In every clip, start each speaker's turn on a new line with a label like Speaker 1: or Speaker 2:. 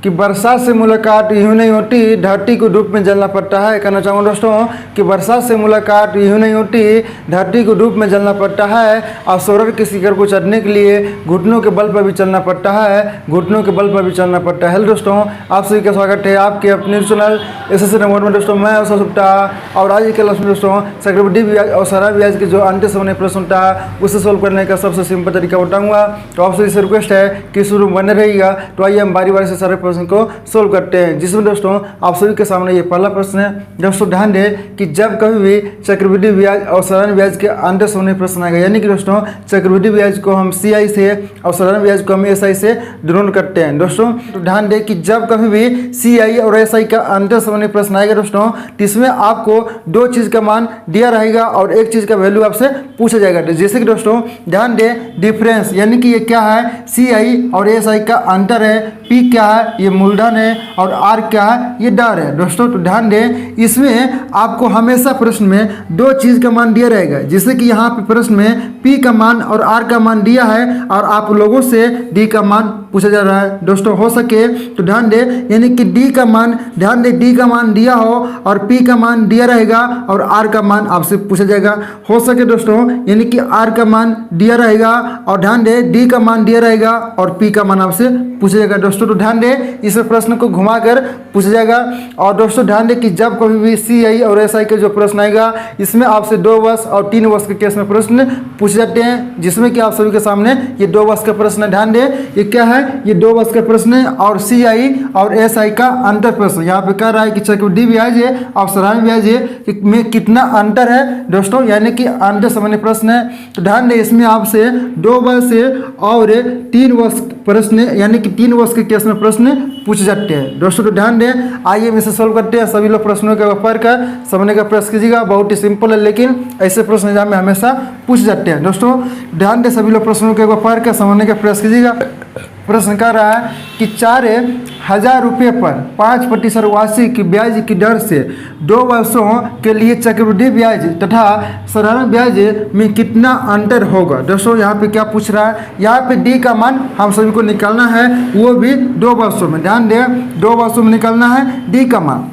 Speaker 1: कि बरसात से मुलाकात यूँ नहीं होती, धरती को धूप में जलना पड़ता है। कहना चाहूँगा दोस्तों कि बरसात से मुलाकात यूँ नहीं होती, धरती को धूप में जलना पड़ता है। और सूरज के शिखर को चढ़ने के लिए घुटनों के बल पर भी चलना पड़ता है, घुटनों के बल पर भी चलना पड़ता है। हेलो दोस्तों, आप सभी का स्वागत है आपके अपने चैनल एसएससी रिमोट में। दोस्तों मैं अवसर सुप्ता और आज के क्लास में दोस्तों चक्रवृद्धि ब्याज और सारा ब्याज के जो अंत्य समय प्रश्न था उसे सोल्व करने का सबसे सिंपल तरीका बताऊँगा। तो आप सभी से रिक्वेस्ट है कि शुरू में बने रहेगा। तो आइए हम बारी बारी से सारे प्रश्न को सोल्व करते हैं, जिसमें दोस्तों आप सभी के सामने ये पहला प्रश्न है। दोस्तों ध्यान दें कि जब कभी भी चक्रवृद्धि ब्याज और साधारण ब्याज के अंतर समय प्रश्न आएगा, यानी कि दोस्तों चक्रवृद्धि ब्याज को हम CI से और साधारण ब्याज को हम SI से ध्रुव करते हैं। दोस्तों तो ध्यान दें कि जब कभी भी CI और SI का अंतर समय प्रश्न आएगा दोस्तों, तो इसमें आपको दो चीज़ का मान दिया रहेगा और एक चीज़ का वैल्यू आपसे पूछा जाएगा। जैसे कि दोस्तों ध्यान दें डिफरेंस, यानी कि ये क्या है, CI और SI का अंतर है, P क्या है, ये मूलधन है, और R क्या है, ये दर है। दोस्तों तो ध्यान दें इसमें आपको हमेशा प्रश्न में दो चीज़ का मान दिया रहेगा। जैसे कि यहाँ पे प्रश्न में P का मान और R का मान दिया है और आप लोगों से D का मान पूछा जा रहा है। दोस्तों हो सके तो ध्यान दें, यानी कि D का मान, ध्यान दें D का मान दिया हो और P का मान दिया रहेगा और R का मान आपसे पूछा जाएगा। हो सके दोस्तों यानी कि R का मान दिया रहेगा और ध्यान दें D का मान दिया रहेगा और P का मान आपसे पूछा जाएगा। दोस्तों तो ध्यान दें इस प्रश्न को घुमाकर पूछा जाएगा। और दोस्तों ध्यान दें कि जब कभी भी CI और SI के जो प्रश्न आएगा इसमें आपसे 2 वर्ष और 3 वर्ष के केस में प्रश्न पूछे जाते हैं, जिसमें कि आप सभी के सामने ये 2 वर्ष का प्रश्न है। ध्यान दें ये क्या है, ये 2 वर्ष का प्रश्न है और CI और SI का अंतर प्रश्न यहाँ पे कह रहा है कि चक्रवृद्धि ब्याज है और साधारण ब्याज है में कितना अंतर है दोस्तों, यानी कि अंतर सामान्य प्रश्न है। तो ध्यान दें इसमें आपसे 2 वर्ष और 3 वर्ष प्रश्न, यानी कि 3 वर्ष के केस में प्रश्न पूछे जाते हैं। दोस्तों तो ध्यान दें, आइए हम इसे सोल्व करते हैं। सभी लोग प्रश्नों का पढ़ कर समझने का प्रयास कीजिएगा। बहुत ही सिंपल है, लेकिन ऐसे प्रश्न एग्जाम में हमेशा पूछे जाते हैं। दोस्तों ध्यान दें, सभी लोग प्रश्नों के पढ़ कर समझने का प्रयास कीजिएगा। प्रश्न कर रहा है कि 4,000 रुपये पर 5% वार्षिक ब्याज की दर से 2 वर्षों के लिए चक्रवृद्धि ब्याज तथा साधारण ब्याज में कितना अंतर होगा। दोस्तों यहाँ पे क्या पूछ रहा है, यहाँ पे D का मान हम सभी को निकालना है, वो भी 2 वर्षों में। ध्यान दें 2 वर्षों में निकालना है D का मान।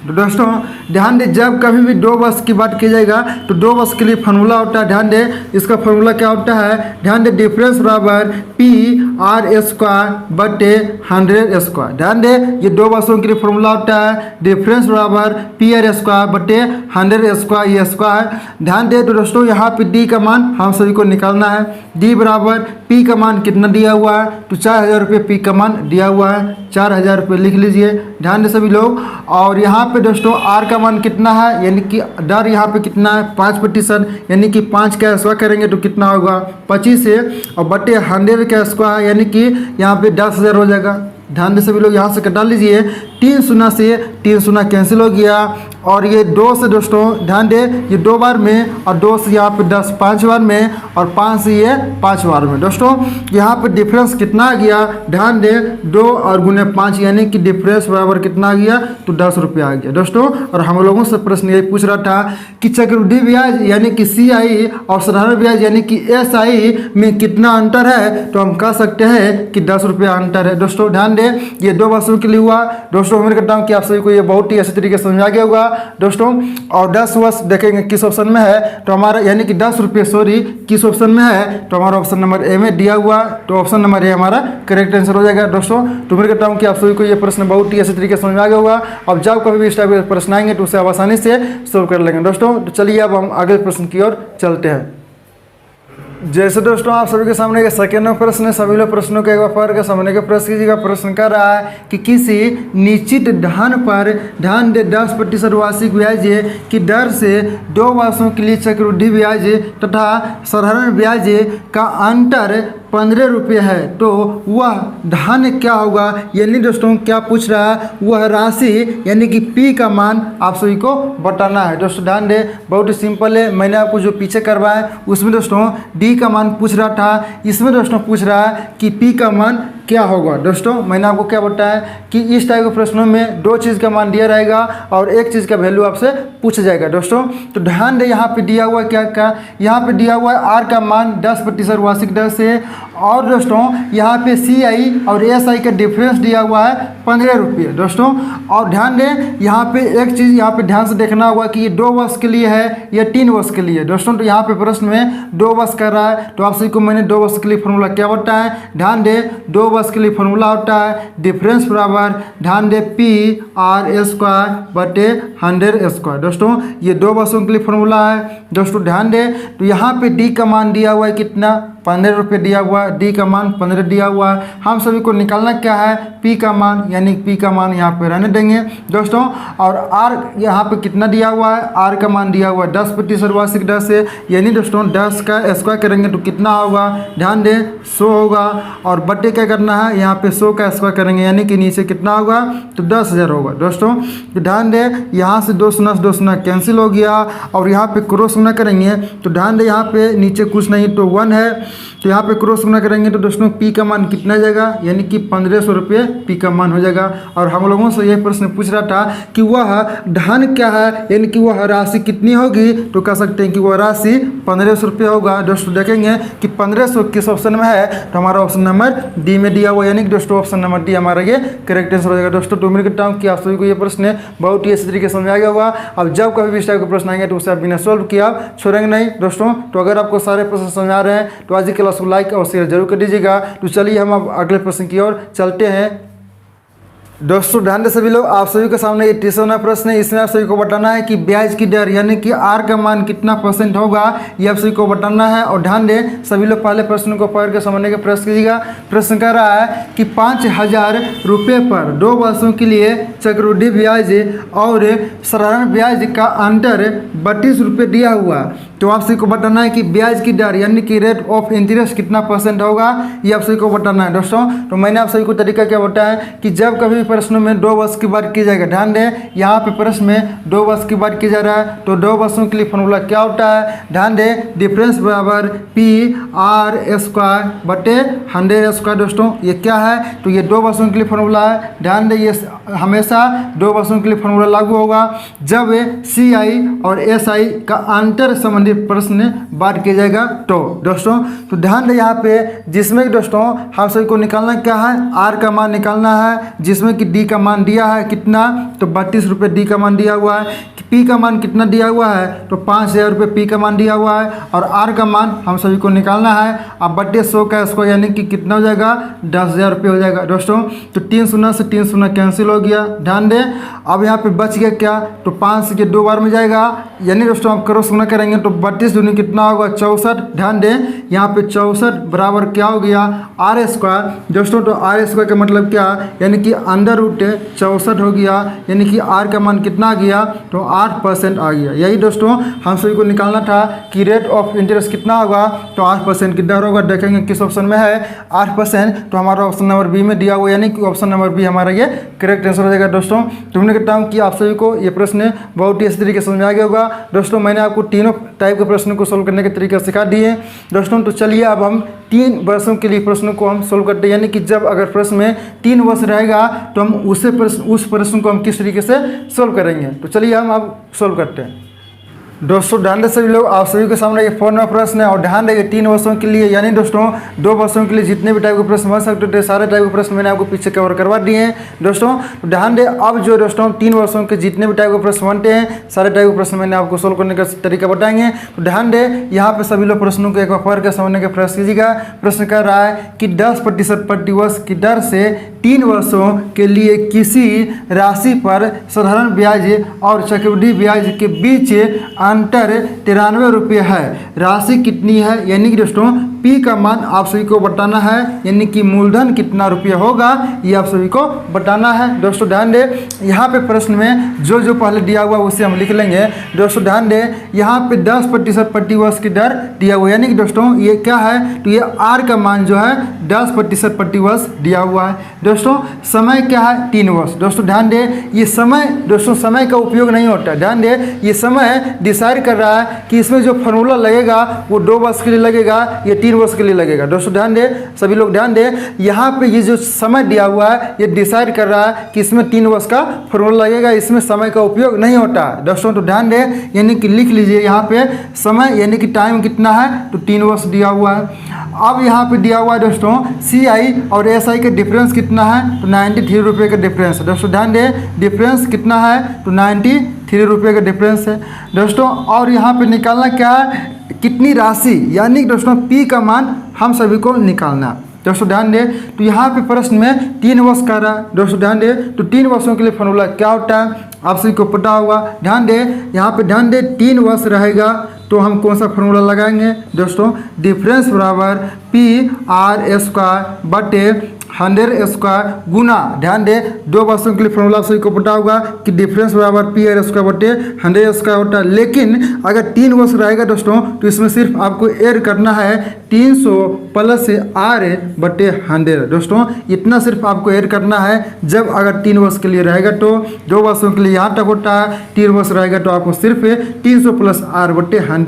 Speaker 1: तो दोस्तों ध्यान दें जब कभी भी 2 वर्ष की बात की जाएगा तो 2 वर्ष के लिए फार्मूला होता है। ध्यान दें इसका फार्मूला क्या होता है, ध्यान दें डिफरेंस बराबर PR² बटे 100²। ध्यान दें ये 2 वर्षों के लिए फार्मूला होता है, डिफरेंस बराबर PR² बटे 100² ये स्क्वायर। ध्यान दें तो दोस्तों यहाँ पे D का मान हम सभी को निकालना है। D बराबर P का मान कितना दिया हुआ है, तो 4,000 रुपये P का मान दिया हुआ है, 4,000 रुपये लिख लीजिए। ध्यान दें सभी लोग। और यहाँ पे दोस्तों R का मान कितना है, यानी कि दर यहाँ पे कितना है 5%, यानी कि 5 का स्क्वायर करेंगे तो कितना होगा 25 है, और बटे 100 का स्क्वायर यानी कि यहाँ पे 10,000 हो जाएगा। ध्यान दें सभी लोग यहाँ से कटा लीजिए, 3 शून्य से 3 शून्य कैंसिल हो गया, और ये 2 से दोस्तों ध्यान दें ये 2 बार में, और 2 से यहाँ पे 10 5 बार में, और 5 से ये 5 बार में। दोस्तों यहाँ पे डिफरेंस कितना आ गया, ध्यान दें 2 और गुने 5 यानी कि डिफरेंस बराबर कितना आ गया, तो 10 रुपये आ गया दोस्तों। और हम लोगों से प्रश्न यही पूछ रहा था कि चक्रवृद्धि ब्याज यानी कि CI और साधारण ब्याज यानी कि SI में कितना अंतर है, तो हम कह सकते हैं कि 10 रुपये अंतर है। दोस्तों ध्यान दें ये 2 वर्षों के लिए हुआ। दोस्तों उम्मीद करता हूँ कि आप सभी को ये बहुत ही अच्छे तरीके से समझा गया होगा दोस्तों। और 10 वर्ष देखेंगे किस ऑप्शन में है, तो हमारा यानी कि 10 रुपये सॉरी किस ऑप्शन में है, तो हमारा ऑप्शन नंबर A में दिया हुआ, तो ऑप्शन नंबर A हमारा करेक्ट आंसर हो जाएगा। दोस्तों तो उम्मीद करता हूँ कि आप सभी को ये प्रश्न बहुत ही अच्छे तरीके से समझा गया होगा। अब जब कभी भी इस टाइप के प्रश्न आएंगे तो उसे आप आसानी से सोल्व कर लेंगे। दोस्तों तो चलिए अब हम अगले प्रश्न की ओर चलते हैं। जैसे दोस्तों आप सभी के सामने एक सेकेंड प्रश्न है, सभी लोग प्रश्नों के एक बार पढ़ के समझने का प्रयास कीजिएगा। प्रश्न कर रहा है कि किसी निश्चित धन पर ध्यान दे 10% वार्षिक ब्याज की दर से 2 वर्षों के लिए चक्रवृद्धि ब्याज तथा साधारण ब्याज का अंतर 15 रुपये है, तो वह धन क्या होगा। यानी दोस्तों क्या पूछ रहा है, वह राशि यानी कि P का मान आप सभी को बताना है। दोस्तों ध्यान दें बहुत ही सिंपल है, मैंने आपको जो पीछे करवाया उसमें दोस्तों D का मान पूछ रहा था, इसमें दोस्तों पूछ रहा है कि P का मान क्या होगा। दोस्तों मैंने आपको क्या बताया कि इस टाइप के प्रश्नों में 2 चीज़ का मान दिया रहेगा और एक चीज़ का वैल्यू आपसे पूछा जाएगा। दोस्तों तो ध्यान दें यहाँ पे दिया हुआ क्या, यहाँ पे दिया हुआ है R का मान 10% वार्षिक दर से और दोस्तों यहाँ पे CI और SI का डिफरेंस दिया हुआ है 15 रुपये दोस्तों। और ध्यान दें यहाँ पे एक चीज़ यहाँ पे ध्यान से देखना होगा कि ये 2 वर्ष के लिए है या 3 वर्ष के लिए दोस्तों। तो यहाँ पे प्रश्न में 2 वर्ष कर रहा है, तो आप सभी को मैंने 2 वर्ष के लिए फॉर्मूला क्या होता है ध्यान दें। 2 वर्ष के लिए फॉर्मूला होता है डिफरेंस बराबर ध्यान दें PR² दोस्तों। ये 2 वर्षों के लिए फॉर्मूला है दोस्तों। ध्यान दें तो यहाँ पे D का मान दिया हुआ है कितना 15 रुपये दिया हुआ है, D का मान 15 दिया हुआ है। हम सभी को निकालना क्या है P का मान, यानी P का मान यहाँ पे रहने देंगे दोस्तों। और R यहाँ पे कितना दिया हुआ है, R का मान दिया हुआ है 10% वार्षिक दर से, यानी दोस्तों 10 का स्क्वायर करेंगे तो कितना होगा ध्यान दें 100 होगा। और बट्टे क्या करना है यहाँ पे 100 का स्क्वायर करेंगे, यानी कि नीचे कितना होगा तो 10,000 होगा दोस्तों। तो ध्यान दें यहाँ से 2 शून्य कैंसिल हो गया और यहाँ पे क्रॉस गुना करेंगे तो ध्यान दें यहाँ पे नीचे कुछ नहीं तो 1 है, तो यहाँ पे क्रॉस गुना करेंगे तो दोस्तों P का मान कितना जाएगा, यानी कि 1500 रुपये P का मान हो जाएगा। और हम लोगों से यह प्रश्न पूछ रहा था कि वह धन क्या है, यानी कि वह राशि कितनी होगी, तो कह सकते हैं कि वह राशि 1500 रुपये होगा दोस्तों। देखेंगे कि 1500 किस ऑप्शन में है, तो हमारा ऑप्शन नंबर D में दिया हुआ, यानी कि दोस्तों ऑप्शन नंबर D हमारा ये करेक्ट आंसर हो जाएगा दोस्तों। तो उम्मीद करता हूँ कि आप सभी को ये प्रश्न बहुत ही अच्छी तरीके से समझ आ गया होगा। अब जब कभी भी इस टाइप के प्रश्न आएंगे तो उसे आप बिना सोल्व किया छोड़ेंगे नहीं दोस्तों। तो अगर आपको सारे प्रश्न समझ आ रहे हैं तो आज की क्लास को लाइक और शेयर जरूर कर दीजिएगा। तो चलिए हम अब अगले प्रश्न की ओर चलते हैं दोस्तों। ध्यान दें सभी लोग, आप सभी के सामने ये 30वां प्रश्न है। इसमें आप सभी को बताना है कि ब्याज की दर यानी कि R का मान कितना % होगा, ये आप सभी को बताना है। और ध्यान दें सभी लोग पहले प्रश्न को पढ़ के समझने का प्रयास कीजिएगा। प्रश्न कह रहा है कि 5000 रुपये पर 2 वर्षों के लिए चक्रवृद्धि ब्याज और साधारण ब्याज का अंतर 32 रुपये दिया हुआ, तो आप सभी को बताना है कि ब्याज की दर यानी कि रेट ऑफ इंटरेस्ट कितना % होगा, ये आप सभी को बताना है दोस्तों। तो मैंने आप सभी को तरीका क्या बताया कि जब कभी प्रश्नों में 2 वर्ष की बात की जाएगा, ध्यान दें यहाँ पे प्रश्न में 2 वर्ष की बात की जा रहा है, तो 2 वर्षों के लिए फॉर्मूला क्या होता है ध्यान दें डिफरेंस बराबर PR² दोस्तों। ये क्या है, तो ये 2 वर्षों के लिए फॉर्मूला है। ध्यान दें ये हमेशा 2 वर्षों के लिए फॉर्मूला लागू होगा जब CI और SI का अंतर संबंधित प्रश्न बात किया जाएगा तो दोस्तों। तो ध्यान दें यहाँ पे जिसमें दोस्तों हम सभी को निकालना क्या है, R का मान निकालना है, जिसमें कि D का मान दिया है कितना तो 32 रुपये D का मान दिया हुआ है। P का मान कितना दिया हुआ है तो 5000 रुपये P का मान दिया हुआ है। और R का मान हम सभी को निकालना है। अब बट्टे 100 का स्क्वायर यानी कि कितना हो जाएगा 10,000 रुपये हो जाएगा दोस्तों। तो 3 शून्य से 3 शून्य कैंसिल हो गया। ध्यान दें अब यहाँ पे बच गया क्या, तो 5 के 2 बार में जाएगा, यानी दोस्तों आप क्रॉस गुना करेंगे तो 32 दूनी कितना होगा 64। ध्यान दें यहाँ पे 64 बराबर क्या हो गया R² दोस्तों। तो R² का मतलब क्या, यानी कि अंडर रूट 64 हो गया, यानी कि R का मान कितना आ गया तो 8% आ गया। यही दोस्तों हम सभी को निकालना था कि रेट ऑफ इंटरेस्ट कितना होगा, तो 8% की दर होगा। देखेंगे किस ऑप्शन में है 8%, तो हमारा ऑप्शन नंबर B में दिया हुआ, यानी कि ऑप्शन नंबर B हमारा ये करेक्ट आंसर हो जाएगा दोस्तों। तो उम्मीद करता हूँ कि आप सभी को ये प्रश्न बहुत ही अच्छी तरीके से समझ आ गया होगा दोस्तों। मैंने आपको तीनों टाइप के प्रश्न को सोल्व करने के तरीके सिखा दिए दोस्तों। तो चलिए अब हम 3 वर्षों के लिए प्रश्नों को हम सोल्व करते हैं, यानी कि जब अगर प्रश्न में 3 वर्ष रहेगा तो हम उस प्रश्न को हम किस तरीके से सोल्व करेंगे। तो चलिए हम अब सोल्व करते हैं दोस्तों। ध्यान दें सभी लोग, आप सभी के सामने ये 4वां प्रश्न है। और ध्यान देंगे 3 वर्षों के लिए, यानी दोस्तों 2 वर्षों के लिए जितने भी टाइप के प्रश्न बन सकते थे सारे टाइप के प्रश्न मैंने आपको पीछे कवर करवा दिए हैं दोस्तों। तो ध्यान दें अब जो दोस्तों 3 वर्षों के जितने भी टाइप के प्रश्न बनते हैं सारे टाइप के प्रश्न मैंने आपको सोल्व करने का तरीका बताएंगे। तो ध्यान दें यहाँ पे सभी लोग प्रश्नों को एक बार पढ़ के समझने का प्रयास कीजिएगा। प्रश्न कर रहा है कि 10% प्रतिवर्ष की दर से 3 वर्षों के लिए किसी राशि पर साधारण ब्याज और चक्रवृद्धि ब्याज के बीच अंतर 93 रुपये है। राशि कितनी है, यानी कि दोस्तों P का मान आप सभी को बताना है, यानी कि मूलधन कितना रुपया होगा ये आप सभी को बताना है दोस्तों। ध्यान दें यहाँ पे प्रश्न में जो पहले दिया हुआ उसे हम लिख लेंगे दोस्तों। ध्यान दें यहाँ पे 10% प्रतिवर्ष की दर दिया हुआ, यानी कि दोस्तों ये क्या है, तो ये R का मान जो है 10% प्रतिवर्ष दिया हुआ है दोस्तों। समय क्या है 3 वर्ष दोस्तों। ध्यान दें ये समय दोस्तों समय का उपयोग नहीं होता। ध्यान दें ये समय डिसाइड कर रहा है कि इसमें जो फॉर्मूला लगेगा वो 2 वर्ष के लिए लगेगा या 3 वर्ष के लिए लगेगा दोस्तों। ध्यान दें सभी लोग, ध्यान दें यहाँ पे ये जो समय दिया हुआ है ये डिसाइड कर रहा है कि इसमें 3 वर्ष का फॉर्मूला लगेगा, इसमें समय का उपयोग नहीं होता दोस्तों। तो ध्यान दें यानी कि लिख लीजिए यहाँ पे समय यानी कि टाइम कितना है तो 3 वर्ष दिया हुआ है। अब यहाँ पे दिया हुआ है दोस्तों CI और SI का डिफरेंस कितना है, तो 93 रुपये का डिफरेंस है दोस्तों। ध्यान दें डिफरेंस कितना है, तो 93 रुपये का डिफरेंस है दोस्तों। और यहाँ पे निकालना क्या है, कितनी राशि, यानी दोस्तों P का मान हम सभी को निकालना है दोस्तों। ध्यान दें तो यहाँ पे प्रश्न में 3 वर्ष का रहा है दोस्तों। ध्यान दें तो 3 वर्षों के लिए फॉर्मूला क्या होता है आप सभी को पता होगा। ध्यान दें यहाँ पे ध्यान दें 3 वर्ष रहेगा तो हम कौन सा फॉर्मूला लगाएंगे दोस्तों, डिफरेंस बराबर PR² बटे 100² गुना, ध्यान दें 2 वर्षों के लिए फॉर्मूला सभी को पता होगा कि डिफरेंस बराबर PR² बटे 100² होता है। लेकिन अगर 3 वर्ष रहेगा दोस्तों तो इसमें सिर्फ आपको ऐड करना है 300 प्लस R बटे 100 दोस्तों, इतना सिर्फ आपको ऐड करना है। जब अगर 3 वर्ष के लिए रहेगा तो 2 वर्षों के लिए यहाँ तक होता है, 3 वर्ष रहेगा तो आपको सिर्फ 300 प्लस R बटे 100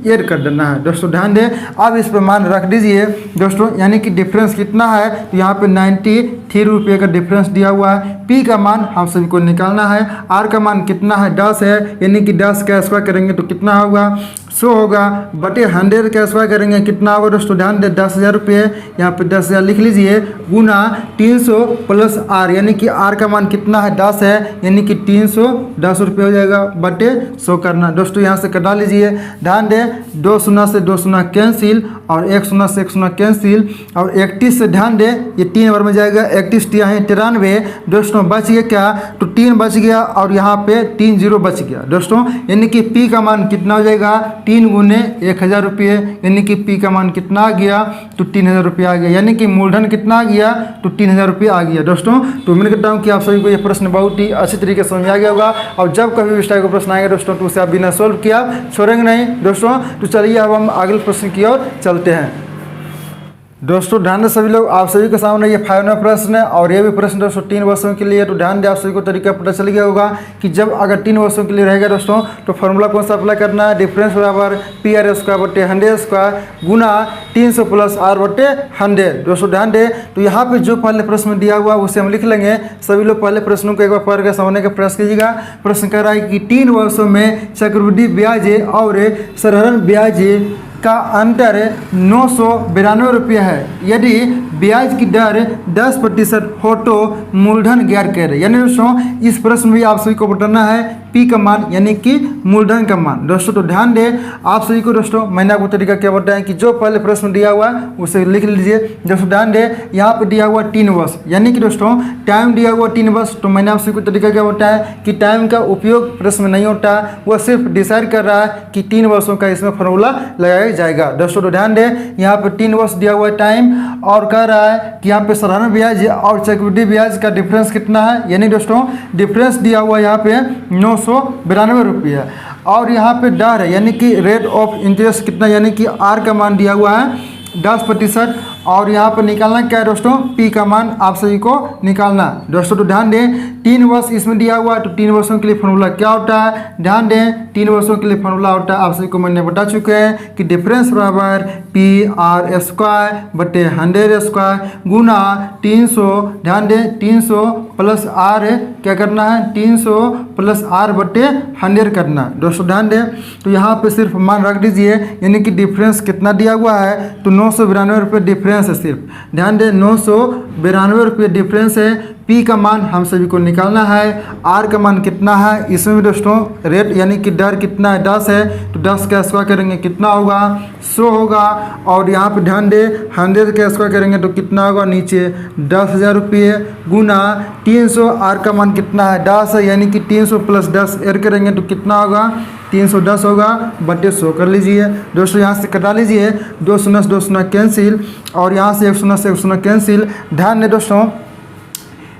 Speaker 1: ऐड कर देना है दोस्तों। ध्यान दें अब इस पर मान रख दीजिए दोस्तों, यानी कि डिफरेंस कितना है, तो यहाँ पे 93 रुपये का डिफरेंस दिया हुआ है। P का मान हम सभी को निकालना है, R का मान कितना है 10 है, यानी कि 10 का स्क्वायर करेंगे तो कितना होगा 100 होगा, बटे 100 का स्क्वायर करेंगे कितना होगा दोस्तों। ध्यान दें 10,000 रुपये, यहाँ पे 10,000 लिख लीजिए, गुना 300 प्लस R, यानी कि R का मान कितना है 10 है, यानी कि 310 रुपये हो जाएगा, बटे 100 करना दोस्तों। यहाँ से कटा लीजिए। ध्यान दें 2 शून्य से 2 शून्य कैंसिल और 1 शून्य से 1 शून्य कैंसिल और 31 से ध्यान दें ये 3 बार में जाएगा, 31 यहाँ 93 दोस्तों, बच गया क्या, तो 3 बच गया और यहाँ पे 3 0 बच गया दोस्तों, यानी कि P का मान कितना हो जाएगा 3 गुने 1000 रुपये, यानी कि P का मान कितना आ गया, तो 3000 रुपये आ गया, यानी कि मूलधन कितना आ गया, तो 3000 रुपये आ गया दोस्तों। तो उम्मीद करता हूँ कि आप सभी को ये प्रश्न बहुत ही अच्छी तरीके से समझ आ गया होगा। और जब कभी भी इस टाइप का प्रश्न आएगा दोस्तों तो उसे आप बिना सोल्व किया छोड़ेंगे नहीं दोस्तों। तो चलिए अब हम अगले प्रश्न की ओर चलते हैं दोस्तों। ध्यान दें सभी लोग, आप सभी के सामने ये 5 नंबर प्रश्न है और ये भी प्रश्न दोस्तों 3 वर्षों के लिए। तो ध्यान दें आप सभी को तरीका पता चल गया होगा कि जब अगर 3 वर्षों के लिए रहेगा दोस्तों तो फॉर्मूला कौन सा अप्लाई करना है, डिफरेंस बराबर PR² बटे 100² गुना 300 प्लस R बटे 100 दोस्तों। ध्यान दें तो यहाँ पे जो पहले प्रश्न दिया हुआ उसे हम लिख लेंगे। सभी लोग पहले प्रश्नों को एक बार पढ़ के समझने का प्रयास कीजिएगा। प्रश्न कह रहा है कि 3 वर्षों में चक्रवृद्धि ब्याज और साधारण ब्याज का अंतर 992 रुपये है, यदि ब्याज की दर 10% हो तो मूलधन ज्ञात करें। यानी दोस्तों इस प्रश्न में आप सभी को बताना है P का मान, यानी कि मूलधन का मान दोस्तों। तो ध्यान दें आप सभी को दोस्तों, मैंने आपको तरीका क्या बताया कि जो पहले प्रश्न दिया हुआ है उसे लिख लीजिए दोस्तों। ध्यान दें यहाँ पे दिया हुआ 3 वर्ष, यानी कि दोस्तों टाइम दिया हुआ 3 वर्ष। तो मैंने आप सभी को तरीका क्या बताया कि टाइम का उपयोग प्रश्न में नहीं होता, वह सिर्फ डिसाइड कर रहा है कि 3 वर्षों का इसमें फॉर्मूला लगाया जाएगा दोस्तों। तो ध्यान दें यहाँ पे 3 वर्ष दिया हुआ है टाइम, और कह रहा है कि यहाँ पे साधारण ब्याज और चक्रवृद्धि ब्याज का डिफरेंस कितना है, यानी दोस्तों डिफरेंस दिया हुआ है यहाँ पे 992 रुपये, और यहाँ पे दर है यानी कि रेट ऑफ इंटरेस्ट कितना, यानी कि R का मान दिया हुआ है 10%, और यहाँ पर निकालना क्या है दोस्तों, P का मान आप सभी को निकालना दोस्तों। तो ध्यान दें 3 वर्ष इसमें दिया हुआ है, तो 3 वर्षों के लिए फॉर्मूला क्या होता है, ध्यान दें 3 वर्षों के लिए फॉर्मूला होता है आप सभी को मैंने बता चुके हैं कि डिफरेंस बराबर PR² बटे 100² गुना 300, ध्यान दें 300 प्लस R क्या करना है, 300 प्लस R बटे 100 करना दोस्तों। ध्यान दें तो यहाँ पे सिर्फ मान रख दीजिए, यानी कि डिफरेंस कितना दिया हुआ है, तो 992 रुपये डिफरेंस है सिर्फ। ध्यान दें 992 रुपये डिफरेंस है। P का मान हम सभी को निकालना है, R का मान कितना है, इसमें भी दोस्तों रेट यानी कि दर कितना है 10 है, तो 10 का स्क्वायर करेंगे कितना होगा 100 होगा, और यहाँ पे ध्यान दें 100 का स्क्वायर करेंगे तो कितना होगा नीचे 10,000 रुपये गुना 300, R का मान कितना है 10 है, यानी कि 300 प्लस 10 ऐड करेंगे तो कितना होगा 310 होगा, बटे 100 कर लीजिए दोस्तों। यहाँ से कटा लीजिए 2 शून्य से 2 शून्य कैंसिल, और यहाँ से 1 शून्य से 1 शून्य कैंसिल। ध्यान दें दोस्तों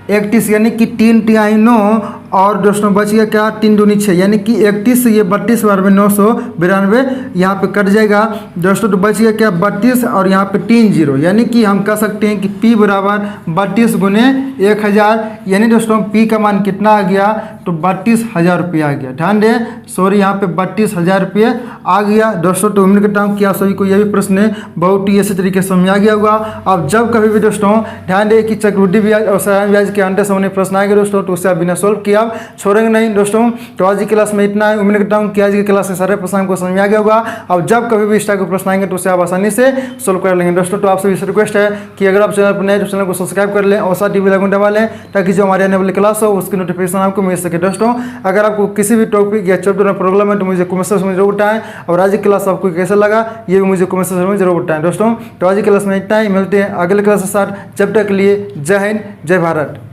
Speaker 1: 31 यानी कि 3 तिहाई 9, और दोस्तों बच गया क्या 3 दूनी 6, यानी कि 31 से ये 32 बार में 992 यहाँ पे कट जाएगा दोस्तों। तो बच गया क्या 32 और यहाँ पे 3 0, यानी कि हम कह सकते हैं कि P बराबर 32 गुने 1000, यानी दोस्तों P का मान कितना आ गया, तो 32,000 रुपये आ गया। ध्यान दें सॉरी यहाँ पे 32,000 रुपये आ गया दोस्तों। तो उम्मीद करता हूँ कि आप सभी को यह भी प्रश्न बहुत ही अच्छे तरीके से समझ आ गया होगा। अब जब कभी भी दोस्तों ध्यान दें कि चक्रवृद्धि ब्याज और साधारण ब्याज के अंतर संबंधी प्रश्न आएंगे दोस्तों तो उससे आप बिना सोल्व किया आप छोड़ेंगे नहीं दोस्तों। तो आज की क्लास में इतना है। उम्मीद करता हूँ कि आज की क्लास से सारे प्रश्न आपको समझ में आ गया होगा। अब जब कभी भी इस टाइप के प्रश्न आएंगे तो उसे आप आसानी से सोल्व कर लेंगे दोस्तों। तो आपसे इस रिक्वेस्ट है कि अगर आप चैनल पर नए तो चैनल को सब्सक्राइब कर लें और साथ टीवी लगन दबा लें ताकि जो हमारे आने वाली क्लास हो उसकी नोटिफिकेशन आपको मिल सके दोस्तों। अगर आपको किसी भी टॉपिक या चैप्टर में प्रॉब्लम है तो मुझे कमेंट सेक्शन में जरूर बताएं और आज की क्लास आपको कैसा लगा ये भी मुझे कमेंट सेक्शन में जरूर बताएं दोस्तों। तो आज की क्लास में इतना ही, मिलते हैं अगले क्लास के साथ। जब तक के लिए जय हिंद, जय भारत।